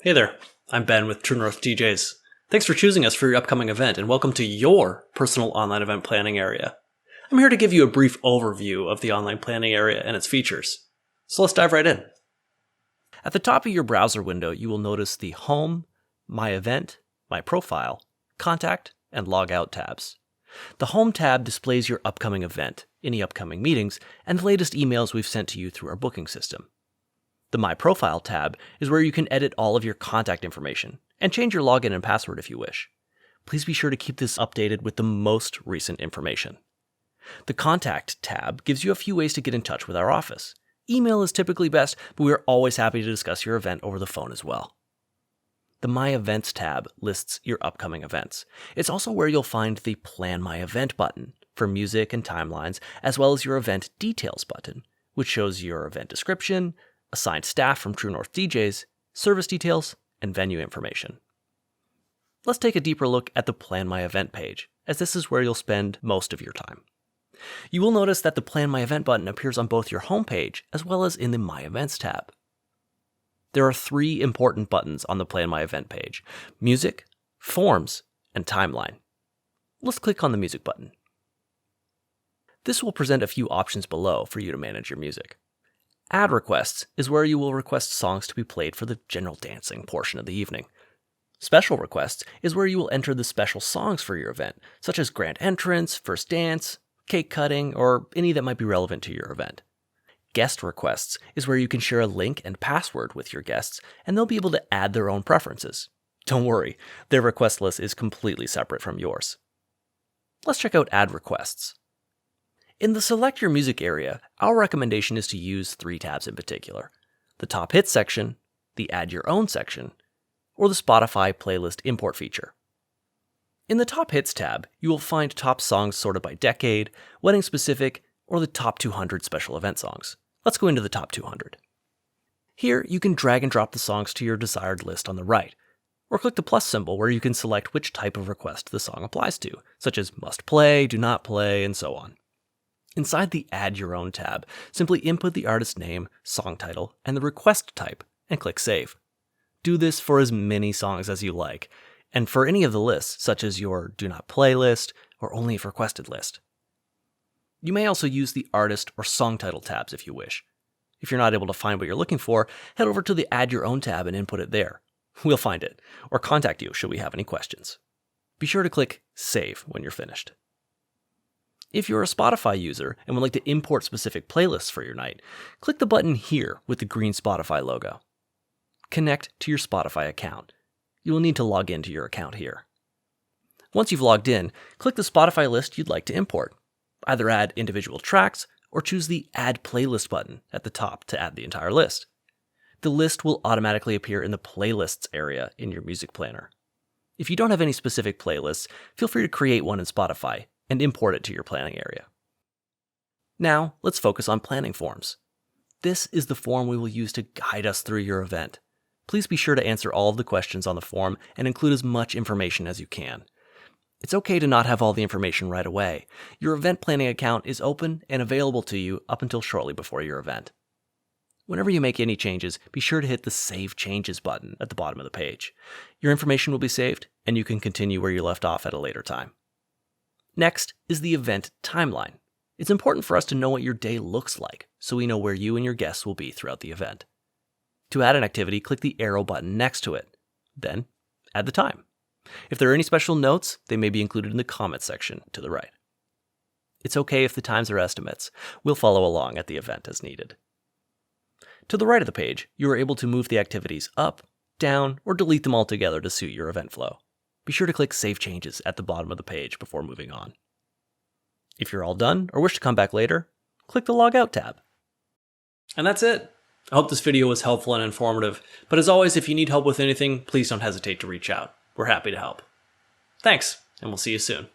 Hey there, I'm Ben with True North DJs. Thanks for choosing us for your upcoming event, and welcome to your personal online event planning area. I'm here to give you a brief overview of the online planning area and its features. So let's dive right in. At the top of your browser window, you will notice the Home, My Event, My Profile, Contact, and Log Out tabs. The Home tab displays your upcoming event, any upcoming meetings, and the latest emails we've sent to you through our booking system. The My Profile tab is where you can edit all of your contact information and change your login and password if you wish. Please be sure to keep this updated with the most recent information. The Contact tab gives you a few ways to get in touch with our office. Email is typically best, but we are always happy to discuss your event over the phone as well. The My Events tab lists your upcoming events. It's also where you'll find the Plan My Event button for music and timelines, as well as your Event Details button, which shows your event description, assigned staff from True North DJs, service details, and venue information. Let's take a deeper look at the Plan My Event page, as this is where you'll spend most of your time. You will notice that the Plan My Event button appears on both your home page as well as in the My Events tab. There are three important buttons on the Plan My Event page: Music, Forms, and Timeline. Let's click on the Music button. This will present a few options below for you to manage your music. Add Requests is where you will request songs to be played for the general dancing portion of the evening. Special Requests is where you will enter the special songs for your event, such as Grand Entrance, First Dance, Cake Cutting, or any that might be relevant to your event. Guest Requests is where you can share a link and password with your guests, and they'll be able to add their own preferences. Don't worry, their request list is completely separate from yours. Let's check out Add Requests. In the Select Your Music area, our recommendation is to use three tabs in particular: the Top Hits section, the Add Your Own section, or the Spotify Playlist Import feature. In the Top Hits tab, you will find top songs sorted by decade, wedding specific, or the top 200 special event songs. Let's go into the top 200. Here, you can drag and drop the songs to your desired list on the right, or click the plus symbol where you can select which type of request the song applies to, such as must play, do not play, and so on. Inside the Add Your Own tab, simply input the artist name, song title, and the request type, and click Save. Do this for as many songs as you like, and for any of the lists, such as your Do Not Play list or Only If Requested list. You may also use the Artist or Song Title tabs if you wish. If you're not able to find what you're looking for, head over to the Add Your Own tab and input it there. We'll find it, or contact you should we have any questions. Be sure to click Save when you're finished. If you're a Spotify user and would like to import specific playlists for your night, click the button here with the green Spotify logo. Connect to your Spotify account. You will need to log into your account here. Once you've logged in, click the Spotify list you'd like to import. Either add individual tracks or choose the Add Playlist button at the top to add the entire list. The list will automatically appear in the Playlists area in your music planner. If you don't have any specific playlists, feel free to create one in Spotify and import it to your planning area. Now, let's focus on planning forms. This is the form we will use to guide us through your event. Please be sure to answer all of the questions on the form and include as much information as you can. It's okay to not have all the information right away. Your event planning account is open and available to you up until shortly before your event. Whenever you make any changes, be sure to hit the Save Changes button at the bottom of the page. Your information will be saved, and you can continue where you left off at a later time. Next is the event timeline. It's important for us to know what your day looks like, so we know where you and your guests will be throughout the event. To add an activity, click the arrow button next to it. Then, add the time. If there are any special notes, they may be included in the comments section to the right. It's okay if the times are estimates. We'll follow along at the event as needed. To the right of the page, you are able to move the activities up, down, or delete them altogether to suit your event flow. Be sure to click Save Changes at the bottom of the page before moving on. If you're all done or wish to come back later, click the Log Out tab. And that's it. I hope this video was helpful and informative, but as always, if you need help with anything, please don't hesitate to reach out. We're happy to help. Thanks, and we'll see you soon.